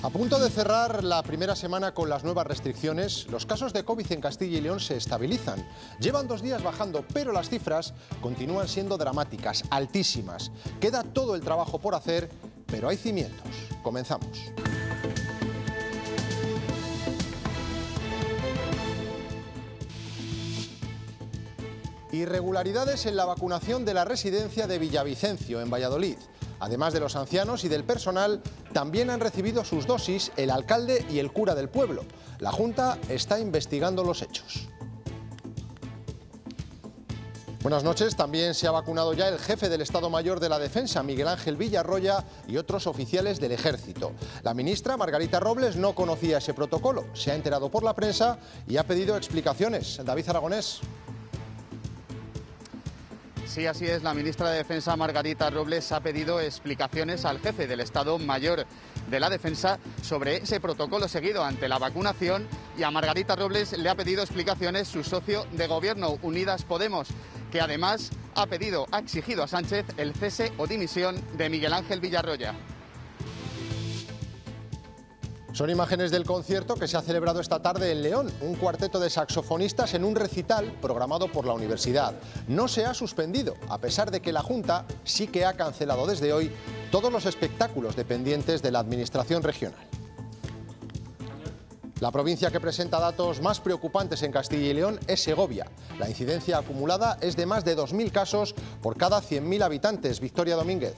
A punto de cerrar la primera semana con las nuevas restricciones, los casos de COVID en Castilla y León se estabilizan. Llevan 2 días bajando, pero las cifras continúan siendo dramáticas, altísimas. Queda todo el trabajo por hacer, pero hay cimientos. Comenzamos. Irregularidades en la vacunación de la residencia de Villavicencio, en Valladolid. Además de los ancianos y del personal, también han recibido sus dosis el alcalde y el cura del pueblo. La Junta está investigando los hechos. Buenas noches. También se ha vacunado ya el jefe del Estado Mayor de la Defensa, Miguel Ángel Villarroya, y otros oficiales del Ejército. La ministra, Margarita Robles, no conocía ese protocolo. Se ha enterado por la prensa y ha pedido explicaciones. David Aragonés. Sí, así es. La ministra de Defensa, Margarita Robles, ha pedido explicaciones al jefe del Estado Mayor de la Defensa sobre ese protocolo seguido ante la vacunación, y a Margarita Robles le ha pedido explicaciones su socio de gobierno, Unidas Podemos, que además ha exigido a Sánchez el cese o dimisión de Miguel Ángel Villarroya. Son imágenes del concierto que se ha celebrado esta tarde en León, un cuarteto de saxofonistas en un recital programado por la universidad. No se ha suspendido, a pesar de que la Junta sí que ha cancelado desde hoy todos los espectáculos dependientes de la Administración regional. La provincia que presenta datos más preocupantes en Castilla y León es Segovia. La incidencia acumulada es de más de 2.000 casos por cada 100.000 habitantes. Victoria Domínguez.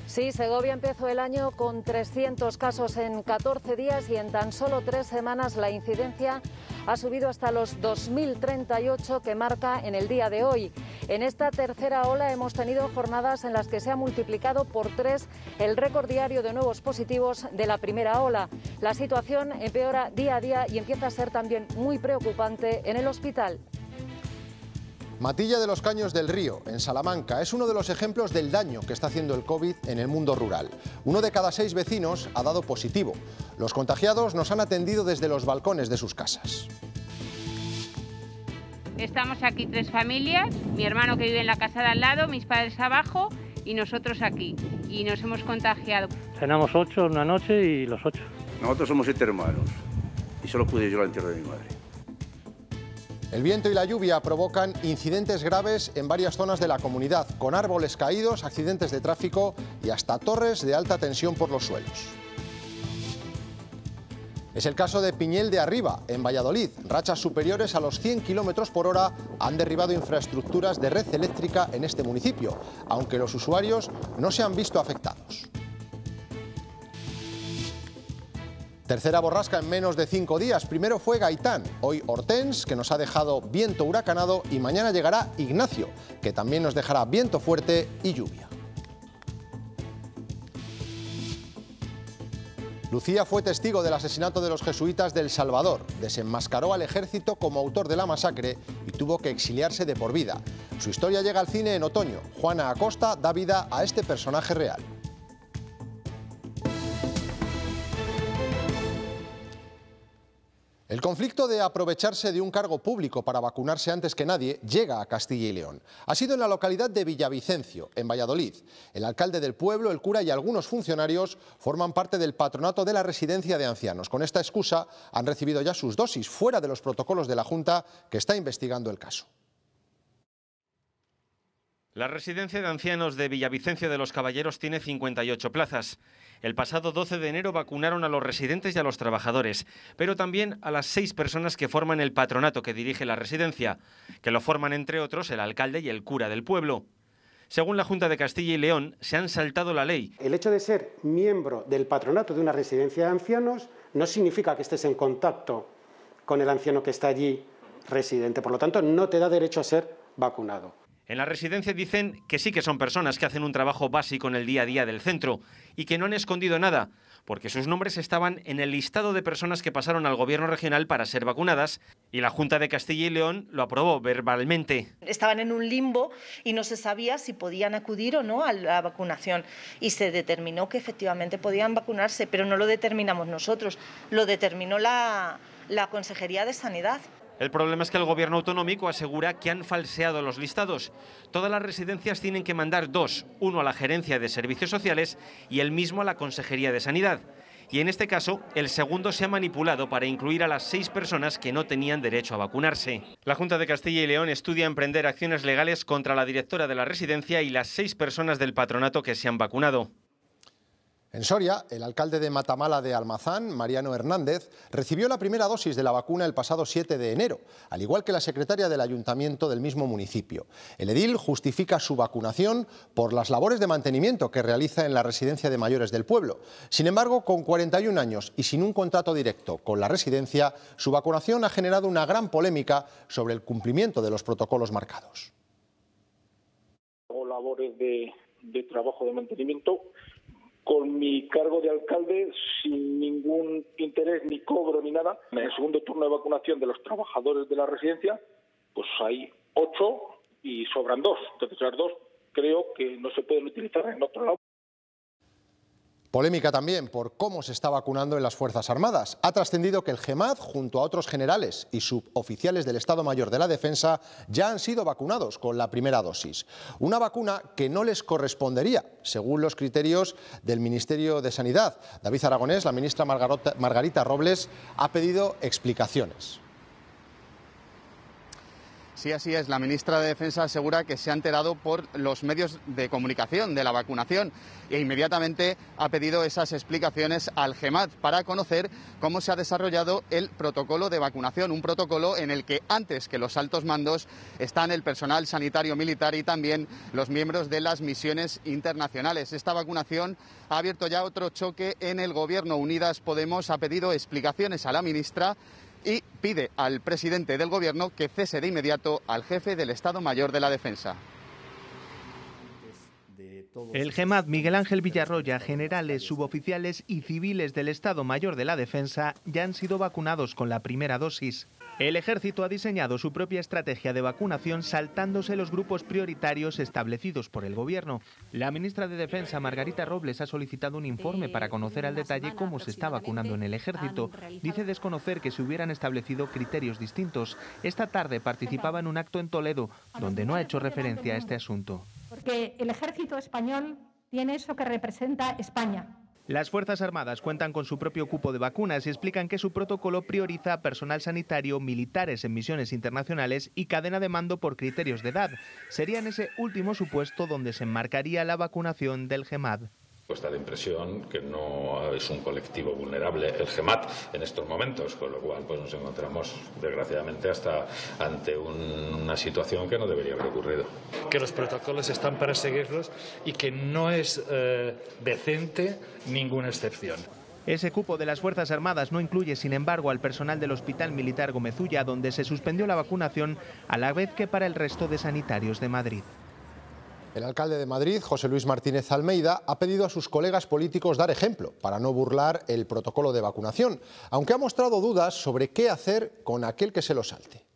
Sí, Segovia empezó el año con 300 casos en 14 días y en tan solo 3 semanas la incidencia ha subido hasta los 2.038 que marca en el día de hoy. En esta tercera ola hemos tenido jornadas en las que se ha multiplicado por 3 el récord diario de nuevos positivos de la primera ola. La situación empeora día a día y empieza a ser también muy preocupante en el hospital. Matilla de los Caños del Río, en Salamanca, es uno de los ejemplos del daño que está haciendo el COVID en el mundo rural. 1 de cada 6 vecinos ha dado positivo. Los contagiados nos han atendido desde los balcones de sus casas. Estamos aquí 3 familias, mi hermano que vive en la casa de al lado, mis padres abajo y nosotros aquí. Y nos hemos contagiado. Cenamos 8 una noche y los 8. Nosotros somos 7 hermanos y solo pude yo al entierro de mi madre. El viento y la lluvia provocan incidentes graves en varias zonas de la comunidad, con árboles caídos, accidentes de tráfico y hasta torres de alta tensión por los suelos. Es el caso de Piñel de Arriba, en Valladolid. Rachas superiores a los 100 km por hora han derribado infraestructuras de red eléctrica en este municipio, aunque los usuarios no se han visto afectados. Tercera borrasca en menos de 5 días. Primero fue Gaitán, hoy Hortense, que nos ha dejado viento huracanado, y mañana llegará Ignacio, que también nos dejará viento fuerte y lluvia. Lucía fue testigo del asesinato de los jesuitas de El Salvador. Desenmascaró al ejército como autor de la masacre y tuvo que exiliarse de por vida. Su historia llega al cine en otoño. Juana Acosta da vida a este personaje real. El conflicto de aprovecharse de un cargo público para vacunarse antes que nadie llega a Castilla y León. Ha sido en la localidad de Villavicencio, en Valladolid. El alcalde del pueblo, el cura y algunos funcionarios forman parte del patronato de la residencia de ancianos. Con esta excusa han recibido ya sus dosis, fuera de los protocolos de la Junta, que está investigando el caso. La residencia de ancianos de Villavicencio de los Caballeros tiene 58 plazas. El pasado 12 de enero vacunaron a los residentes y a los trabajadores, pero también a las 6 personas que forman el patronato que dirige la residencia, que lo forman entre otros el alcalde y el cura del pueblo. Según la Junta de Castilla y León, se han saltado la ley. El hecho de ser miembro del patronato de una residencia de ancianos no significa que estés en contacto con el anciano que está allí residente, por lo tanto no te da derecho a ser vacunado. En la residencia dicen que sí que son personas que hacen un trabajo básico en el día a día del centro y que no han escondido nada, porque sus nombres estaban en el listado de personas que pasaron al gobierno regional para ser vacunadas y la Junta de Castilla y León lo aprobó verbalmente. Estaban en un limbo y no se sabía si podían acudir o no a la vacunación y se determinó que efectivamente podían vacunarse, pero no lo determinamos nosotros, lo determinó la Consejería de Sanidad. El problema es que el gobierno autonómico asegura que han falseado los listados. Todas las residencias tienen que mandar dos, uno a la Gerencia de Servicios Sociales y el mismo a la Consejería de Sanidad. Y en este caso, el segundo se ha manipulado para incluir a las 6 personas que no tenían derecho a vacunarse. La Junta de Castilla y León estudia emprender acciones legales contra la directora de la residencia y las 6 personas del patronato que se han vacunado. En Soria, el alcalde de Matamala de Almazán, Mariano Hernández, recibió la primera dosis de la vacuna el pasado 7 de enero, al igual que la secretaria del ayuntamiento del mismo municipio. El edil justifica su vacunación por las labores de mantenimiento que realiza en la residencia de mayores del pueblo. Sin embargo, con 41 años y sin un contrato directo con la residencia, su vacunación ha generado una gran polémica sobre el cumplimiento de los protocolos marcados. Hago labores de trabajo de mantenimiento con mi cargo de alcalde, sin ningún interés ni cobro ni nada. En el segundo turno de vacunación de los trabajadores de la residencia, pues hay 8 y sobran 2. Entonces las 2 creo que no se pueden utilizar en otro lado. Polémica también por cómo se está vacunando en las Fuerzas Armadas. Ha trascendido que el GEMAD, junto a otros generales y suboficiales del Estado Mayor de la Defensa, ya han sido vacunados con la primera dosis. Una vacuna que no les correspondería, según los criterios del Ministerio de Sanidad. David Aragonés, la ministra Margarita Robles, ha pedido explicaciones. Sí, así es. La ministra de Defensa asegura que se ha enterado por los medios de comunicación de la vacunación e inmediatamente ha pedido esas explicaciones al GEMAD para conocer cómo se ha desarrollado el protocolo de vacunación, un protocolo en el que antes que los altos mandos están el personal sanitario militar y también los miembros de las misiones internacionales. Esta vacunación ha abierto ya otro choque en el Gobierno. Unidas Podemos ha pedido explicaciones a la ministra y pide al presidente del Gobierno que cese de inmediato al jefe del Estado Mayor de la Defensa. El GEMAD, Miguel Ángel Villarroya, generales, suboficiales y civiles del Estado Mayor de la Defensa ya han sido vacunados con la primera dosis. El Ejército ha diseñado su propia estrategia de vacunación saltándose los grupos prioritarios establecidos por el Gobierno. La ministra de Defensa, Margarita Robles, ha solicitado un informe para conocer al detalle cómo se está vacunando en el Ejército. Dice desconocer que se hubieran establecido criterios distintos. Esta tarde participaba en un acto en Toledo, donde no ha hecho referencia a este asunto. Porque el Ejército español tiene eso que representa España. Las Fuerzas Armadas cuentan con su propio cupo de vacunas y explican que su protocolo prioriza a personal sanitario, militares en misiones internacionales y cadena de mando por criterios de edad. Sería en ese último supuesto donde se enmarcaría la vacunación del GEMAD. Pues da la impresión que no es un colectivo vulnerable el GEMAD en estos momentos, con lo cual pues nos encontramos desgraciadamente hasta ante una situación que no debería haber ocurrido. Que los protocolos están para seguirlos y que no es decente ninguna excepción. Ese cupo de las Fuerzas Armadas no incluye, sin embargo, al personal del Hospital Militar Gómez Ulla, donde se suspendió la vacunación, a la vez que para el resto de sanitarios de Madrid. El alcalde de Madrid, José Luis Martínez Almeida, ha pedido a sus colegas políticos dar ejemplo para no burlar el protocolo de vacunación, aunque ha mostrado dudas sobre qué hacer con aquel que se lo salte.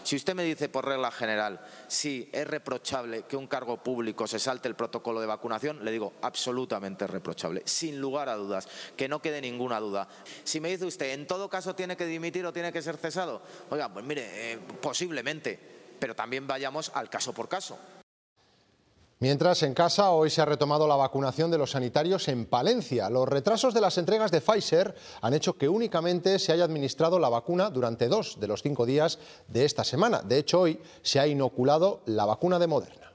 Si usted me dice por regla general si es reprochable que un cargo público se salte el protocolo de vacunación, le digo absolutamente reprochable, sin lugar a dudas, que no quede ninguna duda. Si me dice usted, en todo caso tiene que dimitir o tiene que ser cesado, oiga, pues mire, posiblemente. Pero también vayamos al caso por caso. Mientras, en casa, hoy se ha retomado la vacunación de los sanitarios en Palencia. Los retrasos de las entregas de Pfizer han hecho que únicamente se haya administrado la vacuna durante 2 de los 5 días de esta semana. De hecho, hoy se ha inoculado la vacuna de Moderna.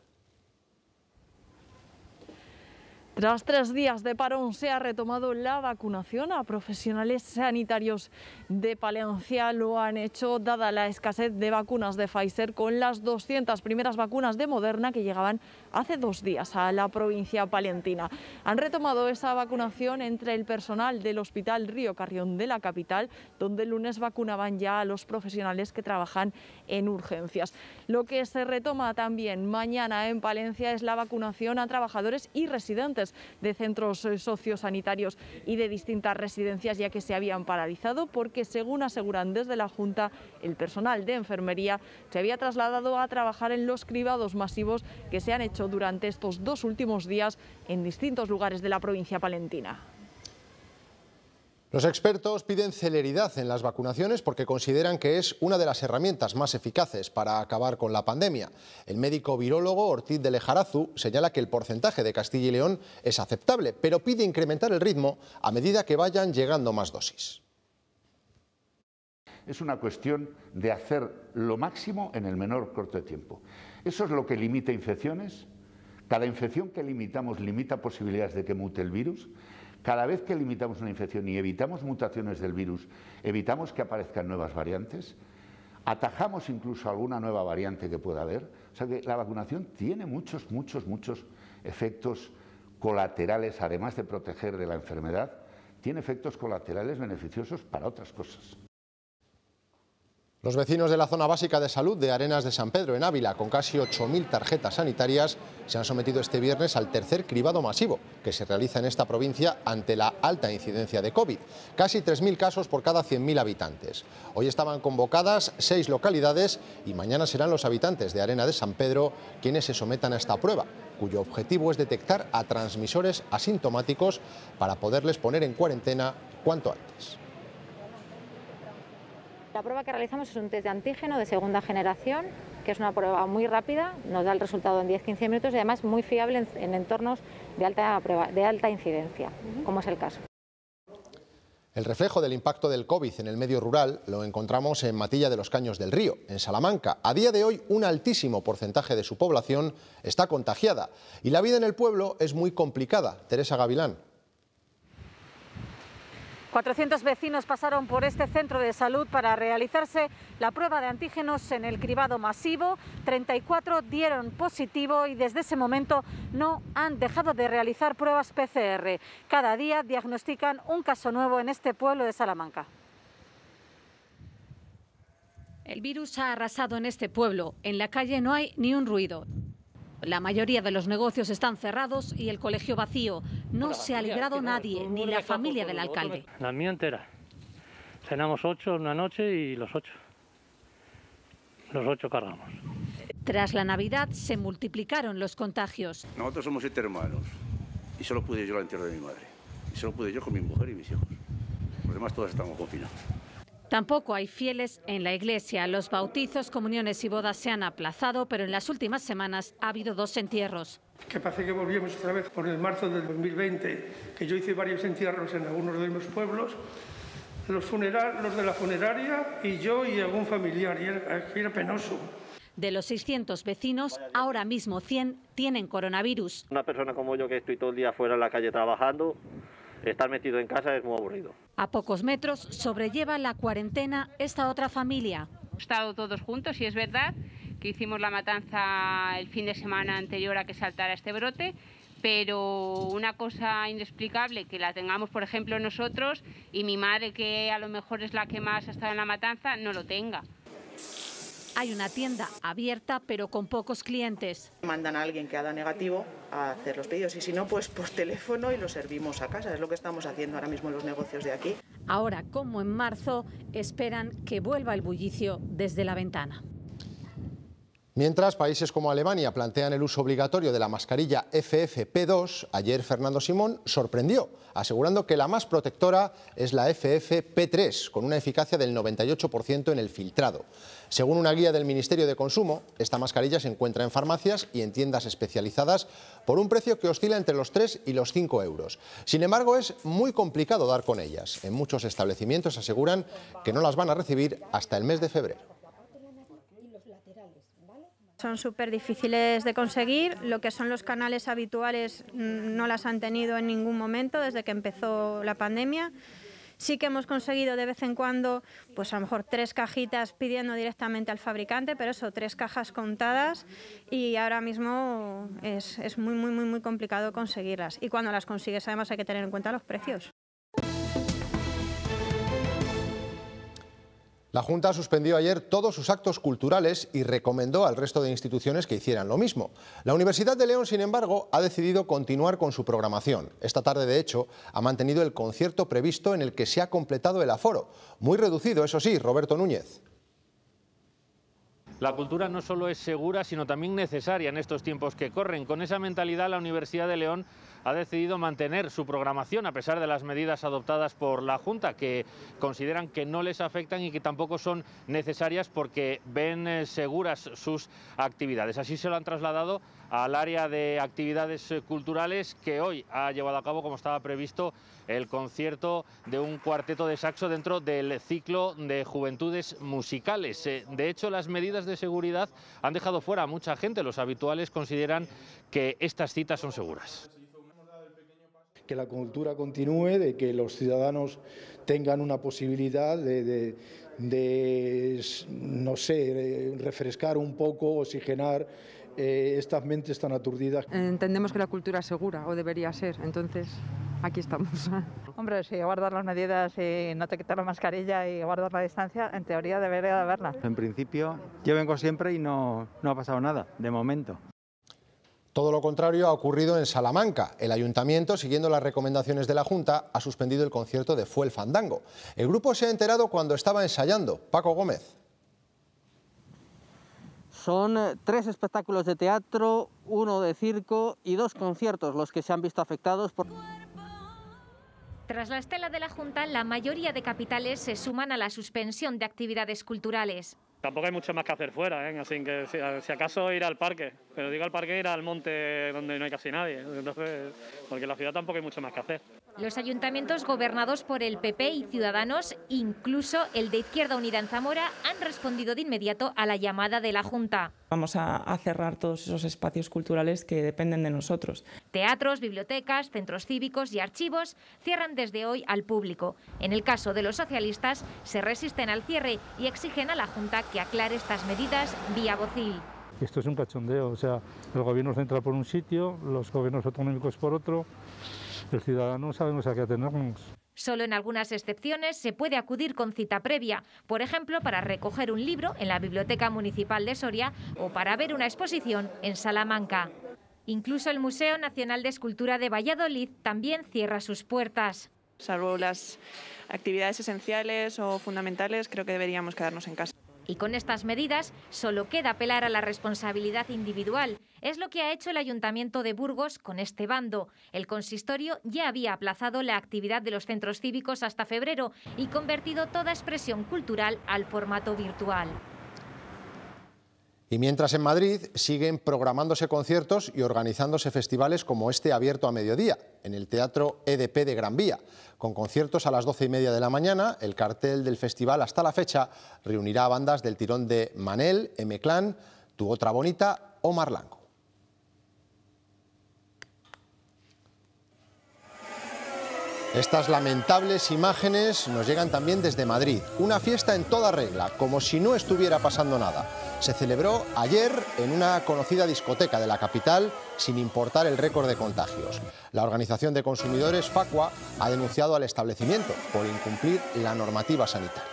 Tras 3 días de parón se ha retomado la vacunación a profesionales sanitarios de Palencia. Lo han hecho dada la escasez de vacunas de Pfizer con las 200 primeras vacunas de Moderna que llegaban hace 2 días a la provincia palentina. Han retomado esa vacunación entre el personal del Hospital Río Carrión de la capital, donde el lunes vacunaban ya a los profesionales que trabajan en urgencias. Lo que se retoma también mañana en Palencia es la vacunación a trabajadores y residentes de centros sociosanitarios y de distintas residencias, ya que se habían paralizado porque, según aseguran desde la Junta, el personal de enfermería se había trasladado a trabajar en los cribados masivos que se han hecho durante estos 2 últimos días en distintos lugares de la provincia palentina. Los expertos piden celeridad en las vacunaciones porque consideran que es una de las herramientas más eficaces para acabar con la pandemia. El médico virólogo Ortiz de Lejarazu señala que el porcentaje de Castilla y León es aceptable, pero pide incrementar el ritmo a medida que vayan llegando más dosis. Es una cuestión de hacer lo máximo en el menor corto de tiempo. Eso es lo que limita infecciones. Cada infección que limitamos limita posibilidades de que mute el virus. Cada vez que limitamos una infección y evitamos mutaciones del virus, evitamos que aparezcan nuevas variantes, atajamos incluso alguna nueva variante que pueda haber. O sea que la vacunación tiene muchos efectos colaterales, además de proteger de la enfermedad, tiene efectos colaterales beneficiosos para otras cosas. Los vecinos de la zona básica de salud de Arenas de San Pedro, en Ávila, con casi 8.000 tarjetas sanitarias, se han sometido este viernes al tercer cribado masivo que se realiza en esta provincia ante la alta incidencia de COVID. Casi 3.000 casos por cada 100.000 habitantes. Hoy estaban convocadas 6 localidades y mañana serán los habitantes de Arenas de San Pedro quienes se sometan a esta prueba, cuyo objetivo es detectar a transmisores asintomáticos para poderles poner en cuarentena cuanto antes. La prueba que realizamos es un test de antígeno de segunda generación, que es una prueba muy rápida, nos da el resultado en 10-15 minutos y además muy fiable en entornos de alta incidencia, como es el caso. El reflejo del impacto del COVID en el medio rural lo encontramos en Matilla de los Caños del Río, en Salamanca. A día de hoy, un altísimo porcentaje de su población está contagiada y la vida en el pueblo es muy complicada. Teresa Gavilán. 400 vecinos pasaron por este centro de salud para realizarse la prueba de antígenos en el cribado masivo. 34 dieron positivo y desde ese momento no han dejado de realizar pruebas PCR. Cada día diagnostican un caso nuevo en este pueblo de Salamanca. El virus ha arrasado en este pueblo. En la calle no hay ni un ruido. La mayoría de los negocios están cerrados y el colegio vacío. No se ha librado nadie, ni la familia del alcalde. La mía entera. Cenamos 8 una noche y los 8. Los 8 cargamos. Tras la Navidad se multiplicaron los contagios. Nosotros somos 7 hermanos y solo pude yo al entierro de mi madre. Y solo pude yo con mi mujer y mis hijos. Los demás todos estamos confinados. Tampoco hay fieles en la iglesia. Los bautizos, comuniones y bodas se han aplazado, pero en las últimas semanas ha habido 2 entierros. Que parece que volvíamos otra vez por el marzo del 2020, que yo hice varios entierros en algunos de los pueblos, los de la funeraria y yo y algún familiar, y era penoso. De los 600 vecinos, ahora mismo 100 tienen coronavirus. Una persona como yo que estoy todo el día fuera en la calle trabajando, estar metido en casa es muy aburrido. A pocos metros sobrelleva la cuarentena esta otra familia. Hemos estado todos juntos y es verdad que hicimos la matanza el fin de semana anterior a que saltara este brote, pero una cosa inexplicable que la tengamos, por ejemplo, nosotros y mi madre, que a lo mejor es la que más ha estado en la matanza, no lo tenga. Hay una tienda abierta, pero con pocos clientes. Mandan a alguien que ha dado negativo a hacer los pedidos y si no, pues por teléfono y los servimos a casa. Es lo que estamos haciendo ahora mismo en los negocios de aquí. Ahora, como en marzo, esperan que vuelva el bullicio desde la ventana. Mientras, países como Alemania plantean el uso obligatorio de la mascarilla FFP2, ayer Fernando Simón sorprendió, asegurando que la más protectora es la FFP3, con una eficacia del 98% en el filtrado. Según una guía del Ministerio de Consumo, esta mascarilla se encuentra en farmacias y en tiendas especializadas por un precio que oscila entre los 3 y los 5 euros. Sin embargo, es muy complicado dar con ellas. En muchos establecimientos aseguran que no las van a recibir hasta el mes de febrero. Son súper difíciles de conseguir, lo que son los canales habituales no las han tenido en ningún momento desde que empezó la pandemia. Sí que hemos conseguido de vez en cuando, pues a lo mejor 3 cajitas pidiendo directamente al fabricante, pero eso, 3 cajas contadas y ahora mismo es muy complicado conseguirlas. Y cuando las consigues además hay que tener en cuenta los precios. La Junta suspendió ayer todos sus actos culturales y recomendó al resto de instituciones que hicieran lo mismo. La Universidad de León, sin embargo, ha decidido continuar con su programación. Esta tarde, de hecho, ha mantenido el concierto previsto en el que se ha completado el aforo. Muy reducido, eso sí, Roberto Núñez. La cultura no solo es segura, sino también necesaria en estos tiempos que corren. Con esa mentalidad, la Universidad de León ha decidido mantener su programación a pesar de las medidas adoptadas por la Junta, que consideran que no les afectan y que tampoco son necesarias porque ven seguras sus actividades. Así se lo han trasladado al área de actividades culturales, que hoy ha llevado a cabo, como estaba previsto, el concierto de un cuarteto de saxo dentro del ciclo de Juventudes Musicales. De hecho, las medidas de seguridad han dejado fuera a mucha gente. Los habituales consideran que estas citas son seguras. Que la cultura continúe, de que los ciudadanos tengan una posibilidad de no sé, refrescar un poco, oxigenar estas mentes tan aturdidas. Entendemos que la cultura es segura, o debería ser, entonces aquí estamos. Hombre, si guardar las medidas y no te quitar la mascarilla y guardar la distancia, en teoría debería de haberla. En principio, yo vengo siempre y no ha pasado nada, de momento. Todo lo contrario ha ocurrido en Salamanca. El ayuntamiento, siguiendo las recomendaciones de la Junta, ha suspendido el concierto de Fue el Fandango. El grupo se ha enterado cuando estaba ensayando. Paco Gómez. Son 3 espectáculos de teatro, 1 de circo y 2 conciertos los que se han visto afectados por... Tras la estela de la Junta, la mayoría de capitales se suman a la suspensión de actividades culturales. Tampoco hay mucho más que hacer fuera, así que si acaso ir al parque, pero digo al parque ir al monte donde no hay casi nadie, entonces, porque en la ciudad tampoco hay mucho más que hacer. Los ayuntamientos gobernados por el PP y Ciudadanos, incluso el de Izquierda Unida en Zamora, han respondido de inmediato a la llamada de la Junta. Vamos a cerrar todos esos espacios culturales que dependen de nosotros. Teatros, bibliotecas, centros cívicos y archivos cierran desde hoy al público. En el caso de los socialistas, se resisten al cierre y exigen a la Junta que aclare estas medidas vía vocil. Esto es un cachondeo, o sea, el gobierno central por un sitio, los gobiernos autonómicos por otro, el ciudadano sabemos a qué atenernos. Solo en algunas excepciones se puede acudir con cita previa, por ejemplo, para recoger un libro en la Biblioteca Municipal de Soria o para ver una exposición en Salamanca. Incluso el Museo Nacional de Escultura de Valladolid también cierra sus puertas. Salvo las actividades esenciales o fundamentales, creo que deberíamos quedarnos en casa. Y con estas medidas solo queda apelar a la responsabilidad individual. Es lo que ha hecho el Ayuntamiento de Burgos con este bando. El consistorio ya había aplazado la actividad de los centros cívicos hasta febrero y convertido toda expresión cultural al formato virtual. Y mientras en Madrid siguen programándose conciertos y organizándose festivales como este abierto a mediodía, en el Teatro EDP de Gran Vía. Con conciertos a las 12:30 de la mañana, el cartel del festival hasta la fecha reunirá a bandas del tirón de Manel, M-Clan, Tu Otra Bonita o Marlanco. Estas lamentables imágenes nos llegan también desde Madrid. Una fiesta en toda regla, como si no estuviera pasando nada. Se celebró ayer en una conocida discoteca de la capital, sin importar el récord de contagios. La organización de consumidores Facua ha denunciado al establecimiento por incumplir la normativa sanitaria.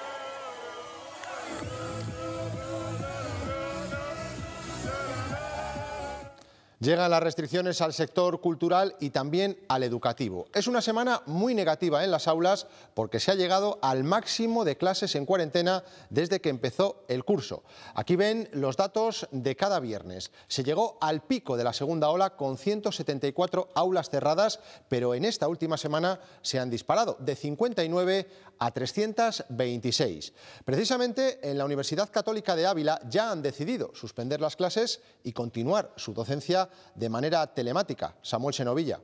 Llegan las restricciones al sector cultural y también al educativo. Es una semana muy negativa en las aulas porque se ha llegado al máximo de clases en cuarentena desde que empezó el curso. Aquí ven los datos de cada viernes. Se llegó al pico de la segunda ola con 174 aulas cerradas, pero en esta última semana se han disparado de 59 a 326. Precisamente en la Universidad Católica de Ávila ya han decidido suspender las clases y continuar su docencia de manera telemática. Samuel Senovilla.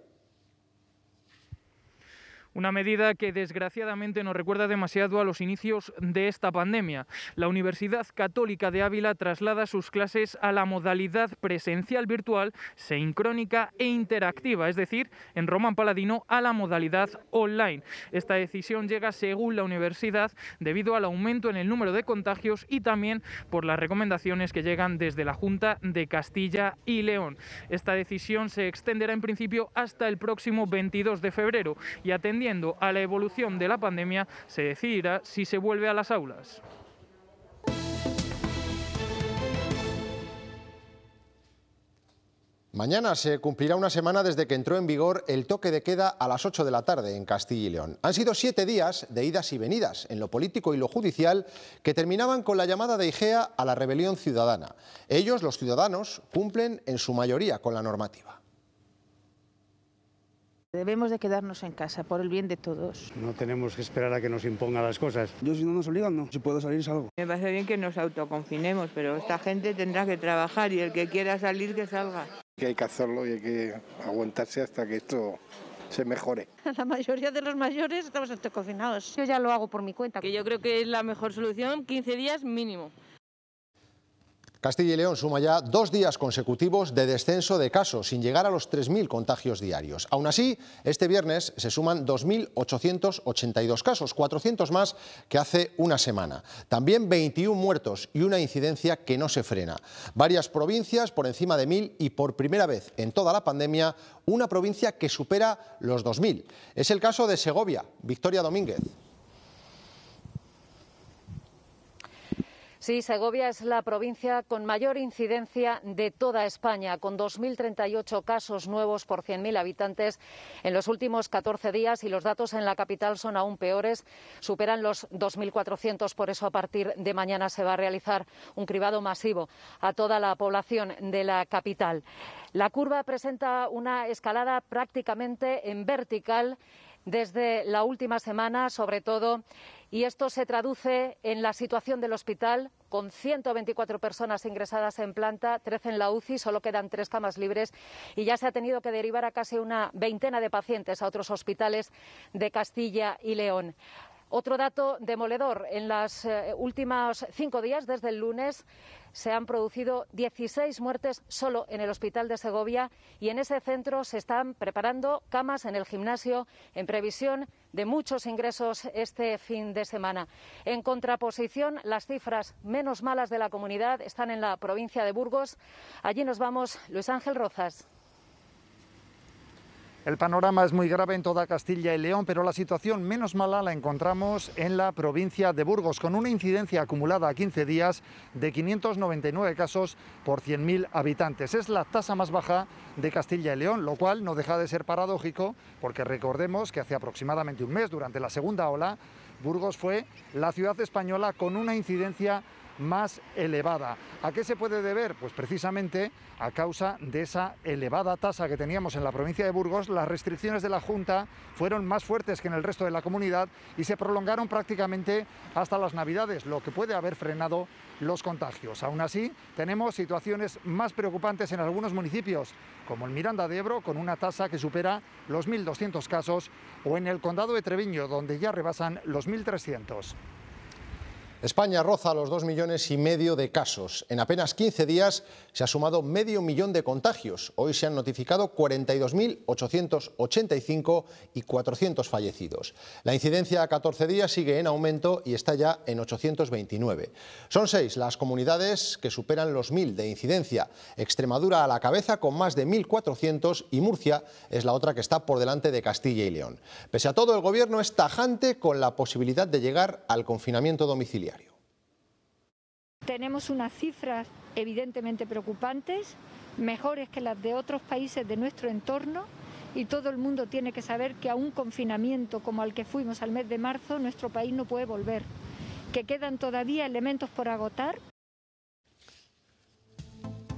Una medida que desgraciadamente nos recuerda demasiado a los inicios de esta pandemia. La Universidad Católica de Ávila traslada sus clases a la modalidad presencial virtual, sincrónica e interactiva, es decir, en Román Paladino a la modalidad online. Esta decisión llega, según la universidad, debido al aumento en el número de contagios y también por las recomendaciones que llegan desde la Junta de Castilla y León. Esta decisión se extenderá en principio hasta el próximo 22 de febrero y atendiendo a la evolución de la pandemia se decidirá si se vuelve a las aulas. Mañana se cumplirá una semana desde que entró en vigor el toque de queda a las 8 de la tarde en Castilla y León. Han sido 7 días de idas y venidas en lo político y lo judicial que terminaban con la llamada de IGEA a la rebelión ciudadana. Ellos, los ciudadanos, cumplen en su mayoría con la normativa. Debemos de quedarnos en casa por el bien de todos. No tenemos que esperar a que nos impongan las cosas. Yo, si no nos obligan, no. Si puedo salir, salgo. Me parece bien que nos autoconfinemos, pero esta gente tendrá que trabajar y el que quiera salir, que salga. Que hay que hacerlo y hay que aguantarse hasta que esto se mejore. La mayoría de los mayores estamos autoconfinados. Yo ya lo hago por mi cuenta. Que yo creo que es la mejor solución, 15 días mínimo. Castilla y León suma ya 2 días consecutivos de descenso de casos, sin llegar a los 3.000 contagios diarios. Aún así, este viernes se suman 2.882 casos, 400 más que hace una semana. También 21 muertos y una incidencia que no se frena. Varias provincias por encima de 1.000 y por primera vez en toda la pandemia, una provincia que supera los 2.000. Es el caso de Segovia. Victoria Domínguez. Sí, Segovia es la provincia con mayor incidencia de toda España, con 2.038 casos nuevos por 100.000 habitantes en los últimos 14 días, y los datos en la capital son aún peores, superan los 2.400. Por eso, a partir de mañana se va a realizar un cribado masivo a toda la población de la capital. La curva presenta una escalada prácticamente en vertical desde la última semana, sobre todo, y esto se traduce en la situación del hospital, con 124 personas ingresadas en planta, 13 en la UCI, solo quedan 3 camas libres y ya se ha tenido que derivar a casi una veintena de pacientes a otros hospitales de Castilla y León. Otro dato demoledor: en los últimos 5 días, desde el lunes, se han producido 16 muertes solo en el hospital de Segovia, y en ese centro se están preparando camas en el gimnasio en previsión de muchos ingresos este fin de semana. En contraposición, las cifras menos malas de la comunidad están en la provincia de Burgos. Allí nos vamos, Luis Ángel Rozas. El panorama es muy grave en toda Castilla y León, pero la situación menos mala la encontramos en la provincia de Burgos, con una incidencia acumulada a 15 días de 599 casos por 100.000 habitantes. Es la tasa más baja de Castilla y León, lo cual no deja de ser paradójico, porque recordemos que hace aproximadamente un mes, durante la segunda ola, Burgos fue la ciudad española con una incidencia más elevada. ¿A qué se puede deber? Pues precisamente a causa de esa elevada tasa que teníamos en la provincia de Burgos. Las restricciones de la Junta fueron más fuertes que en el resto de la comunidad y se prolongaron prácticamente hasta las Navidades, lo que puede haber frenado los contagios. Aún así, tenemos situaciones más preocupantes en algunos municipios, como en Miranda de Ebro, con una tasa que supera los 1.200 casos, o en el condado de Treviño, donde ya rebasan los 1.300. España roza los 2,5 millones de casos. En apenas 15 días se ha sumado medio millón de contagios. Hoy se han notificado 42.885 y 400 fallecidos. La incidencia a 14 días sigue en aumento y está ya en 829. Son 6 las comunidades que superan los 1.000 de incidencia. Extremadura a la cabeza con más de 1.400 y Murcia es la otra que está por delante de Castilla y León. Pese a todo, el Gobierno es tajante con la posibilidad de llegar al confinamiento domiciliario. Tenemos unas cifras evidentemente preocupantes, mejores que las de otros países de nuestro entorno, y todo el mundo tiene que saber que a un confinamiento como al que fuimos al mes de marzo, nuestro país no puede volver, que quedan todavía elementos por agotar.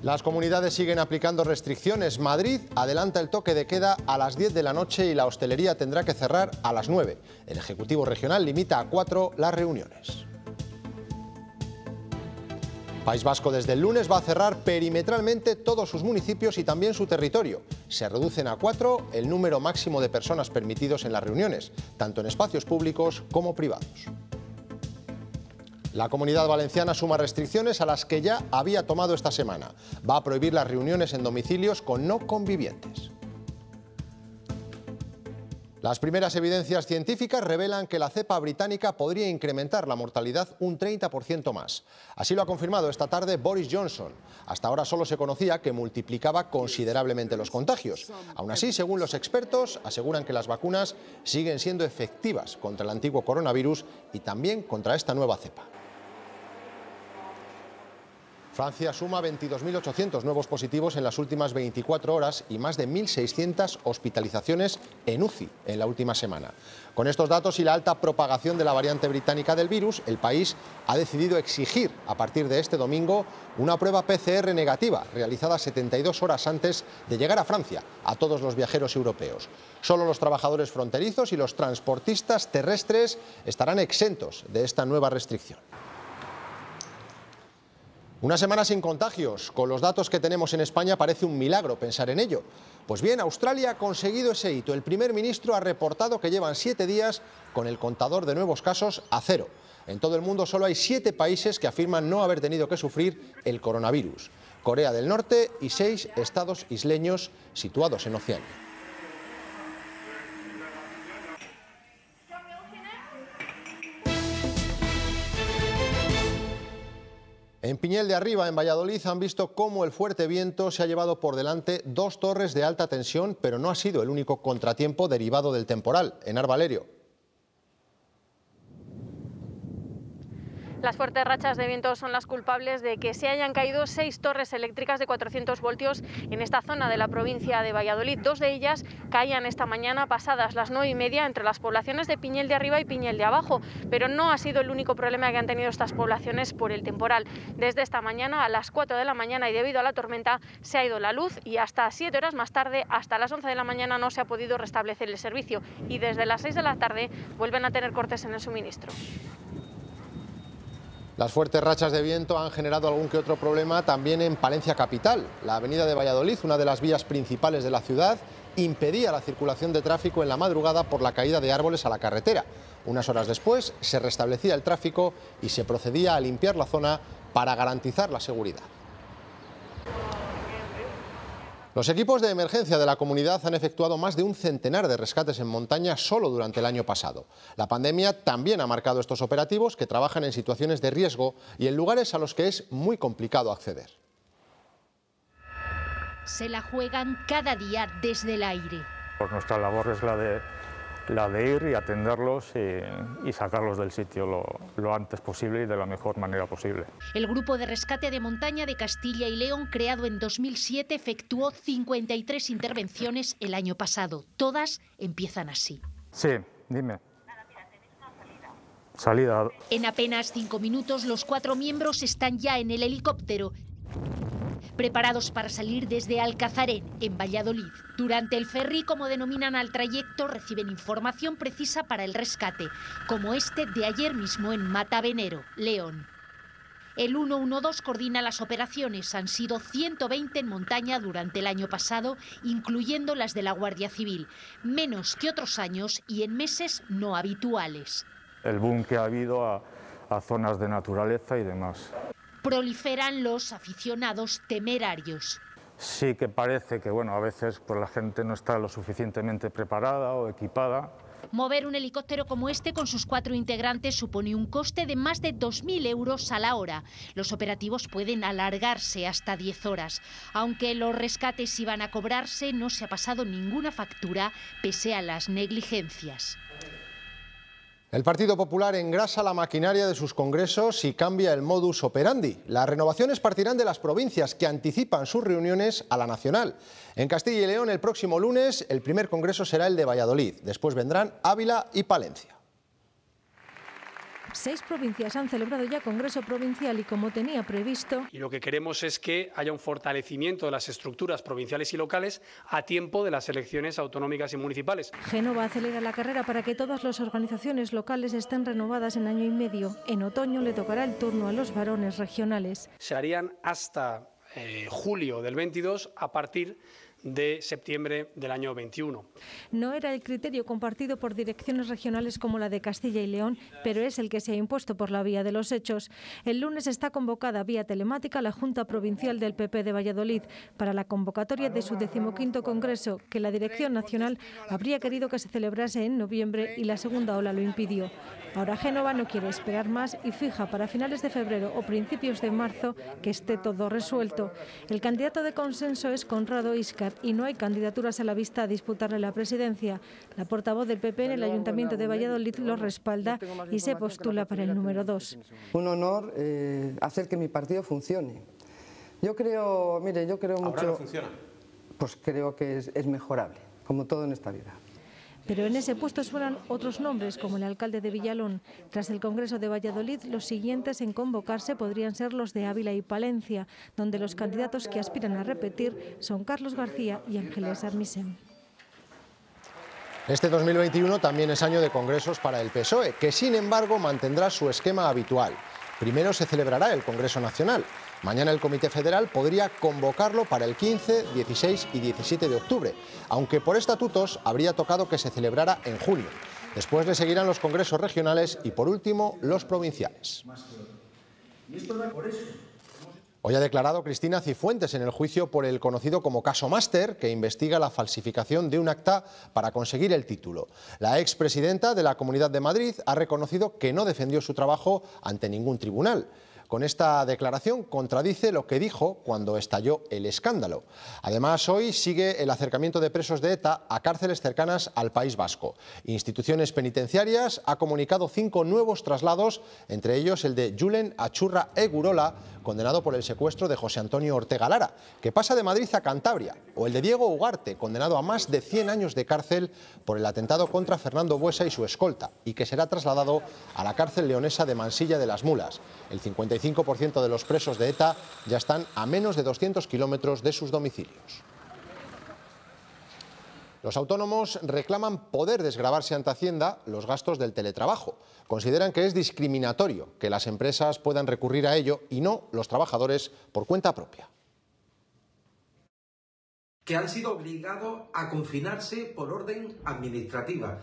Las comunidades siguen aplicando restricciones. Madrid adelanta el toque de queda a las 10 de la noche y la hostelería tendrá que cerrar a las 9. El Ejecutivo Regional limita a 4 las reuniones. País Vasco desde el lunes va a cerrar perimetralmente todos sus municipios y también su territorio. Se reducen a 4 el número máximo de personas permitidos en las reuniones, tanto en espacios públicos como privados. La Comunidad Valenciana suma restricciones a las que ya había tomado esta semana. Va a prohibir las reuniones en domicilios con no convivientes. Las primeras evidencias científicas revelan que la cepa británica podría incrementar la mortalidad un 30% más. Así lo ha confirmado esta tarde Boris Johnson. Hasta ahora solo se conocía que multiplicaba considerablemente los contagios. Aún así, según los expertos, aseguran que las vacunas siguen siendo efectivas contra el antiguo coronavirus y también contra esta nueva cepa. Francia suma 22.800 nuevos positivos en las últimas 24 horas y más de 1.600 hospitalizaciones en UCI en la última semana. Con estos datos y la alta propagación de la variante británica del virus, el país ha decidido exigir a partir de este domingo una prueba PCR negativa realizada 72 horas antes de llegar a Francia a todos los viajeros europeos. Solo los trabajadores fronterizos y los transportistas terrestres estarán exentos de esta nueva restricción. Una semana sin contagios. Con los datos que tenemos en España parece un milagro pensar en ello. Pues bien, Australia ha conseguido ese hito. El primer ministro ha reportado que llevan 7 días con el contador de nuevos casos a 0. En todo el mundo solo hay 7 países que afirman no haber tenido que sufrir el coronavirus. Corea del Norte y 6 estados isleños situados en Oceanía. En Piñel de Arriba, en Valladolid, han visto cómo el fuerte viento se ha llevado por delante 2 torres de alta tensión, pero no ha sido el único contratiempo derivado del temporal. Enar Valerio. Las fuertes rachas de viento son las culpables de que se hayan caído 6 torres eléctricas de 400 voltios en esta zona de la provincia de Valladolid. 2 de ellas caían esta mañana pasadas las 9:30 entre las poblaciones de Piñel de Arriba y Piñel de Abajo, pero no ha sido el único problema que han tenido estas poblaciones por el temporal. Desde esta mañana a las 4 de la mañana y debido a la tormenta se ha ido la luz y hasta 7 horas más tarde, hasta las 11 de la mañana, no se ha podido restablecer el servicio y desde las 6 de la tarde vuelven a tener cortes en el suministro. Las fuertes rachas de viento han generado algún que otro problema también en Palencia capital. La avenida de Valladolid, una de las vías principales de la ciudad, impedía la circulación de tráfico en la madrugada por la caída de árboles a la carretera. Unas horas después se restablecía el tráfico y se procedía a limpiar la zona para garantizar la seguridad. Los equipos de emergencia de la comunidad han efectuado más de un centenar de rescates en montaña solo durante el año pasado. La pandemia también ha marcado estos operativos que trabajan en situaciones de riesgo y en lugares a los que es muy complicado acceder. Se la juegan cada día desde el aire. Pues nuestra labor es la de ir y atenderlos y sacarlos del sitio lo antes posible y de la mejor manera posible. El Grupo de Rescate de Montaña de Castilla y León, creado en 2007, efectuó 53 intervenciones el año pasado. Todas empiezan así. Sí, dime. Salida. En apenas 5 minutos los 4 miembros están ya en el helicóptero, preparados para salir desde Alcazarén, en Valladolid. Durante el ferry, como denominan al trayecto, reciben información precisa para el rescate, como este de ayer mismo en Matavenero, León. El 112 coordina las operaciones. Han sido 120 en montaña durante el año pasado, incluyendo las de la Guardia Civil. Menos que otros años y en meses no habituales. El boom que ha habido a zonas de naturaleza y demás. Proliferan los aficionados temerarios. Sí que parece que a veces pues, la gente no está lo suficientemente preparada o equipada. Mover un helicóptero como este con sus 4 integrantes supone un coste de más de 2.000 euros a la hora. Los operativos pueden alargarse hasta 10 horas. Aunque los rescates iban a cobrarse, no se ha pasado ninguna factura pese a las negligencias. El Partido Popular engrasa la maquinaria de sus congresos y cambia el modus operandi. Las renovaciones partirán de las provincias, que anticipan sus reuniones a la nacional. En Castilla y León, el próximo lunes, el primer congreso será el de Valladolid. Después vendrán Ávila y Palencia. 6 provincias han celebrado ya Congreso Provincial y como tenía previsto. Y lo que queremos es que haya un fortalecimiento de las estructuras provinciales y locales a tiempo de las elecciones autonómicas y municipales. Génova acelera la carrera para que todas las organizaciones locales estén renovadas en año y medio. En otoño le tocará el turno a los varones regionales. Se harían hasta julio del 22 a partir de septiembre del año 21. No era el criterio compartido por direcciones regionales como la de Castilla y León, pero es el que se ha impuesto por la vía de los hechos. El lunes está convocada vía telemática la Junta Provincial del PP de Valladolid para la convocatoria de su 15º Congreso, que la Dirección Nacional habría querido que se celebrase en noviembre y la segunda ola lo impidió. Ahora Génova no quiere esperar más y fija para finales de febrero o principios de marzo que esté todo resuelto. El candidato de consenso es Conrado Íscar y no hay candidaturas a la vista a disputarle la presidencia. La portavoz del PP en el Ayuntamiento de Valladolid lo respalda y se postula para el número 2. Un honor hacer que mi partido funcione. Yo creo, mire, yo creo mucho... ¿Ahora no funciona? Pues creo que es mejorable, como todo en esta vida. Pero en ese puesto suenan otros nombres, como el alcalde de Villalón. Tras el Congreso de Valladolid, los siguientes en convocarse podrían ser los de Ávila y Palencia, donde los candidatos que aspiran a repetir son Carlos García y Ángeles Armisen. Este 2021 también es año de congresos para el PSOE, que sin embargo mantendrá su esquema habitual. Primero se celebrará el Congreso Nacional. Mañana el Comité Federal podría convocarlo para el 15, 16 y 17 de octubre, aunque por estatutos habría tocado que se celebrara en junio. Después le seguirán los congresos regionales y, por último, los provinciales. Hoy ha declarado Cristina Cifuentes en el juicio por el conocido como caso Máster, que investiga la falsificación de un acta para conseguir el título. La expresidenta de la Comunidad de Madrid ha reconocido que no defendió su trabajo ante ningún tribunal. Con esta declaración contradice lo que dijo cuando estalló el escándalo. Además, hoy sigue el acercamiento de presos de ETA a cárceles cercanas al País Vasco. Instituciones penitenciarias ha comunicado 5 nuevos traslados, entre ellos el de Julen Achurra Egurola, condenado por el secuestro de José Antonio Ortega Lara, que pasa de Madrid a Cantabria, o el de Diego Ugarte, condenado a más de 100 años de cárcel por el atentado contra Fernando Buesa y su escolta, y que será trasladado a la cárcel leonesa de Mansilla de las Mulas. El 55% de los presos de ETA ya están a menos de 200 kilómetros de sus domicilios. Los autónomos reclaman poder desgravarse ante Hacienda los gastos del teletrabajo. Consideran que es discriminatorio que las empresas puedan recurrir a ello y no los trabajadores por cuenta propia. Que han sido obligados a confinarse por orden administrativa,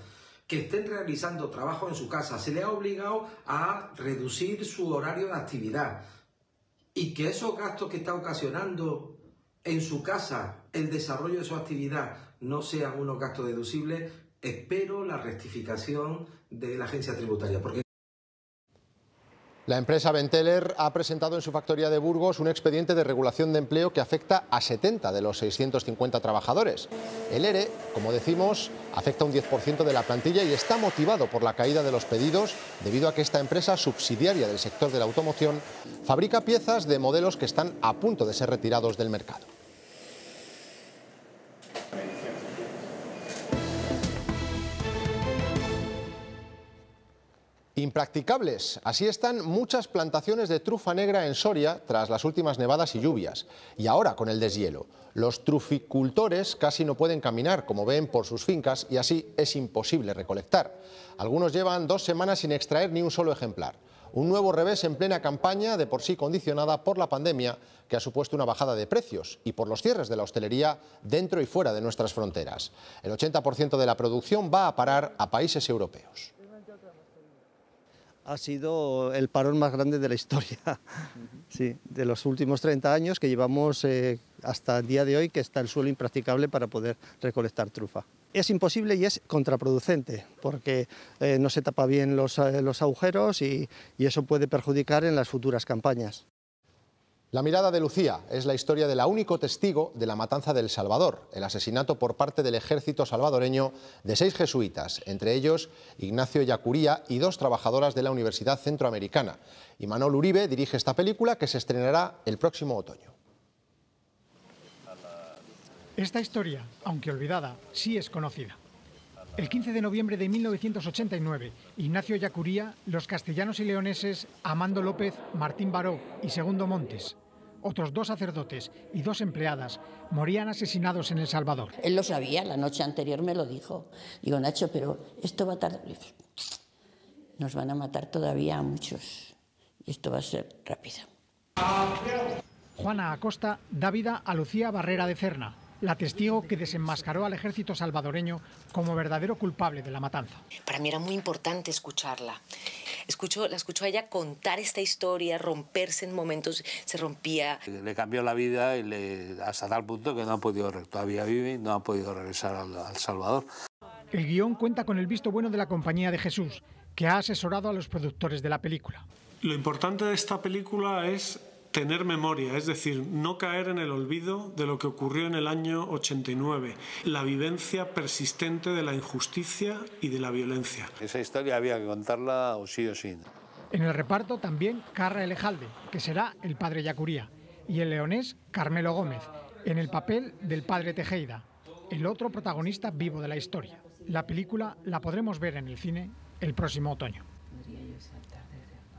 que estén realizando trabajo en su casa, se les ha obligado a reducir su horario de actividad y que esos gastos que está ocasionando en su casa el desarrollo de su actividad no sean unos gastos deducibles. Espero la rectificación de la agencia tributaria. La empresa Benteler ha presentado en su factoría de Burgos un expediente de regulación de empleo que afecta a 70 de los 650 trabajadores. El ERE, como decimos, afecta a un 10% de la plantilla y está motivado por la caída de los pedidos debido a que esta empresa, subsidiaria del sector de la automoción, fabrica piezas de modelos que están a punto de ser retirados del mercado. Impracticables. Así están muchas plantaciones de trufa negra en Soria tras las últimas nevadas y lluvias. Y ahora con el deshielo. Los truficultores casi no pueden caminar, como ven, por sus fincas y así es imposible recolectar. Algunos llevan 2 semanas sin extraer ni un solo ejemplar. Un nuevo revés en plena campaña, de por sí condicionada por la pandemia, que ha supuesto una bajada de precios y por los cierres de la hostelería dentro y fuera de nuestras fronteras. El 80% de la producción va a parar a países europeos. Ha sido el parón más grande de la historia, sí, de los últimos 30 años que llevamos hasta el día de hoy, que está el suelo impracticable para poder recolectar trufa. Es imposible y es contraproducente, porque no se tapa bien los agujeros y eso puede perjudicar en las futuras campañas. La mirada de Lucía es la historia de la único testigo de la matanza de El Salvador, el asesinato por parte del ejército salvadoreño de 6 jesuitas, entre ellos Ignacio Yacuría y 2 trabajadoras de la Universidad Centroamericana. Imanol Uribe dirige esta película que se estrenará el próximo otoño. Esta historia, aunque olvidada, sí es conocida. El 15 de noviembre de 1989, Ignacio Yacuría, los castellanos y leoneses Amando López, Martín Baró y Segundo Montes, otros 2 sacerdotes y 2 empleadas, morían asesinados en El Salvador. Él lo sabía, la noche anterior me lo dijo. Digo, Nacho, pero esto va a tardar. Nos van a matar todavía a muchos y esto va a ser rápido. Juana Acosta da vida a Lucía Barrera de Cerna, la testigo que desenmascaró al ejército salvadoreño como verdadero culpable de la matanza. Para mí era muy importante escucharla. La escucho a ella contar esta historia, romperse en momentos, se rompía. Le cambió la vida hasta tal punto que no ha podido, todavía vive y no ha podido regresar al Salvador. El guión cuenta con el visto bueno de la Compañía de Jesús, que ha asesorado a los productores de la película. Lo importante de esta película es tener memoria, es decir, no caer en el olvido de lo que ocurrió en el año 89, la vivencia persistente de la injusticia y de la violencia. Esa historia había que contarla o sí o sí. En el reparto también Carra Elejalde, que será el padre Yacuría. y el leonés Carmelo Gómez, en el papel del padre Tejeda, el otro protagonista vivo de la historia. La película la podremos ver en el cine el próximo otoño.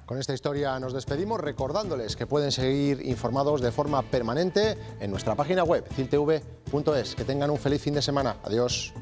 Con esta historia nos despedimos recordándoles que pueden seguir informados de forma permanente en nuestra página web, ciltv.es. Que tengan un feliz fin de semana. Adiós.